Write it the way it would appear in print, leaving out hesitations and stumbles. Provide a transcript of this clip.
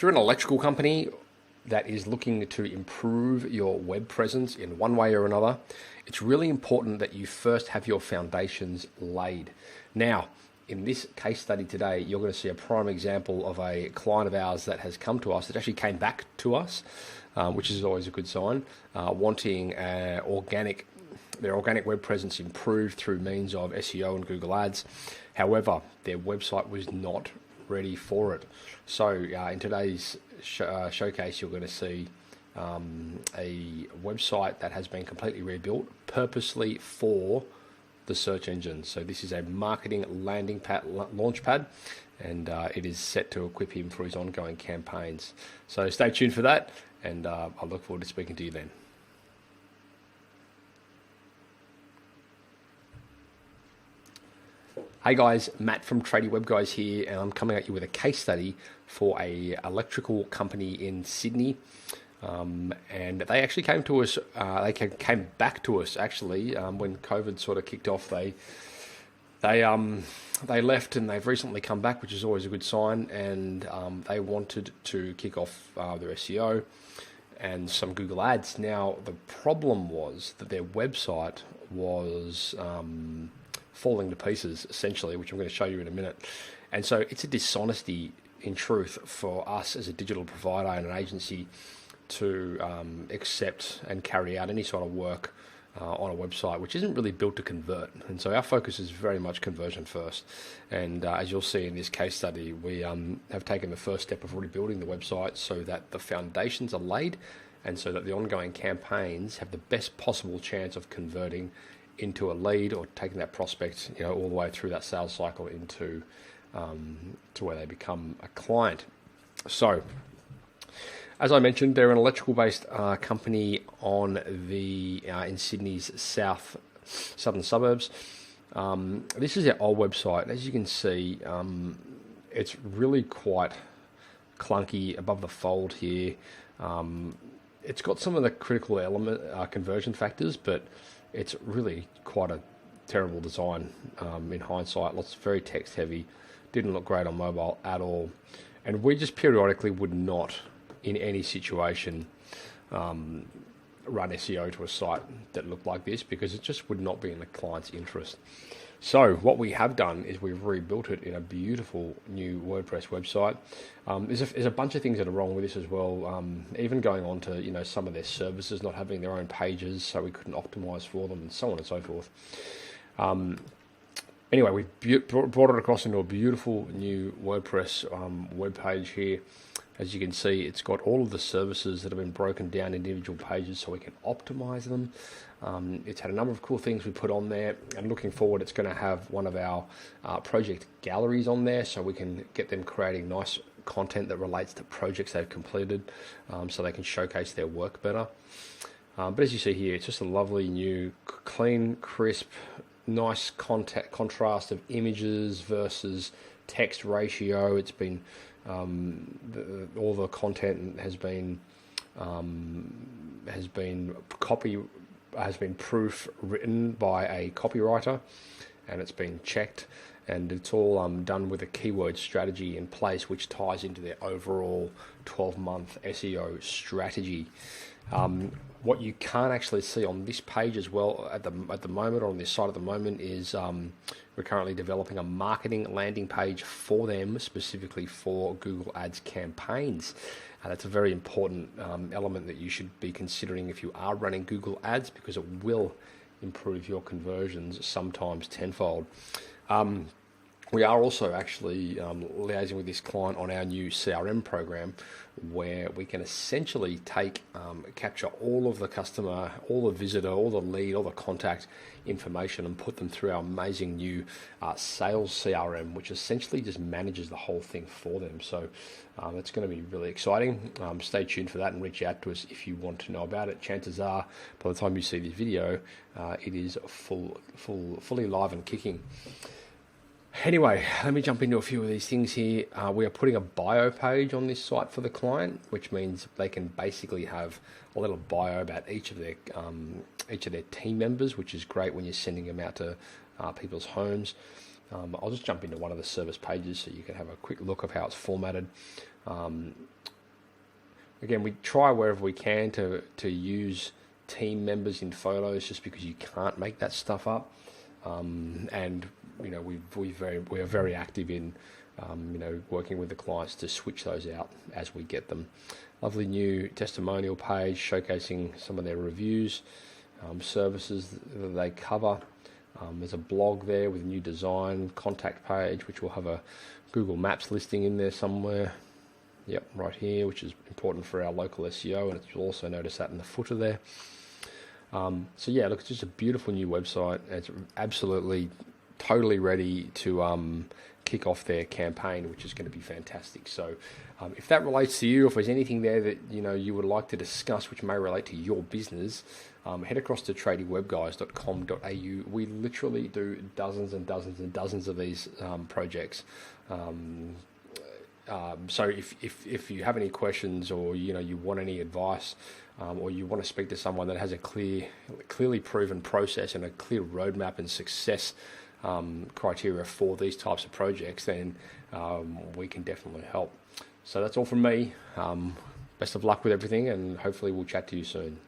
If you're an electrical company that is looking to improve your web presence in one way or another, it's really important that you first have your foundations laid. Now, in this case study today, you're going to see a prime example of a client of ours that has come to us, that actually came back to us, which is always a good sign, wanting their organic web presence improved through means of SEO and Google Ads. However, their website was not ready for it. So in today's showcase, you're going to see a website that has been completely rebuilt purposely for the search engine. So this is a marketing landing pad, launch pad, and it is set to equip him for his ongoing campaigns. So stay tuned for that, and I look forward to speaking to you then. Hey guys, Matt from Tradie Web Guys here, and I'm coming at you with a case study for a electrical company in Sydney. And they actually came to us, came back to us actually, when COVID sort of kicked off. They left, and they've recently come back, which is always a good sign, and they wanted to kick off their SEO and some Google Ads. Now, the problem was that their website was falling to pieces, essentially, which I'm going to show you in a minute. And so it's a dishonesty, in truth, for us as a digital provider and an agency to accept and carry out any sort of work on a website which isn't really built to convert. And so our focus is very much conversion first. And as you'll see in this case study, we have taken the first step of rebuilding the website so that the foundations are laid, and so that the ongoing campaigns have the best possible chance of converting into a lead, or taking that prospect, all the way through that sales cycle into to where they become a client. So, as I mentioned, they're an electrical-based company on in Sydney's southern suburbs. This is their old website. As you can see, it's really quite clunky above the fold here. It's got some of the critical element conversion factors, but it's really quite a terrible design in hindsight. Very text heavy, didn't look great on mobile at all. And we just periodically would not, in any situation, run SEO to a site that looked like this, because it just would not be in the client's interest. So what we have done is we've rebuilt it in a beautiful new WordPress website. There's a bunch of things that are wrong with this as well. Even going on to some of their services not having their own pages, so we couldn't optimize for them, and so on and so forth. Anyway, we brought it across into a beautiful new WordPress web page here. As you can see, it's got all of the services that have been broken down into individual pages so we can optimize them. It's had a number of cool things we put on there, and looking forward, it's going to have one of our project galleries on there, so we can get them creating nice content that relates to projects they've completed, so they can showcase their work better. But as you see here, it's just a lovely new, clean, crisp, nice contrast of images versus text ratio. It's been all the content has been proof written by a copywriter, and it's been checked, and it's all done with a keyword strategy in place, which ties into their overall 12-month SEO strategy. What you can't actually see on this page as well at the moment, or on this site at the moment, is we're currently developing a marketing landing page for them, specifically for Google Ads campaigns. That's a very important element that you should be considering if you are running Google Ads, because it will improve your conversions sometimes tenfold. We are also actually liaising with this client on our new CRM program, where we can essentially capture all of the customer, all the visitor, all the lead, all the contact information, and put them through our amazing new sales CRM, which essentially just manages the whole thing for them. So it's going to be really exciting. Stay tuned for that and reach out to us if you want to know about it. Chances are, by the time you see this video, it is fully live and kicking. Anyway, let me jump into a few of these things here. We are putting a bio page on this site for the client, which means they can basically have a little bio about each of their team members, which is great when you're sending them out to people's homes. I'll just jump into one of the service pages so you can have a quick look of how it's formatted. again, we try wherever we can to use team members in photos, just because you can't make that stuff up. And we are very active in working with the clients to switch those out as we get them. Lovely new testimonial page showcasing some of their reviews, services that they cover. There's a blog there with a new design, contact page, which will have a Google Maps listing in there somewhere. Yep, right here, which is important for our local SEO, and you'll also notice that in the footer there. So yeah, look, it's just a beautiful new website. It's absolutely, totally ready to kick off their campaign, which is going to be fantastic. So if that relates to you, if there's anything there that you would like to discuss which may relate to your business, head across to tradingwebguys.com.au. We literally do dozens and dozens and dozens of these projects. So if you have any questions, or you want any advice, or you want to speak to someone that has a clearly proven process and a clear roadmap and success criteria for these types of projects, then we can definitely help. So that's all from me. Best of luck with everything, and hopefully we'll chat to you soon.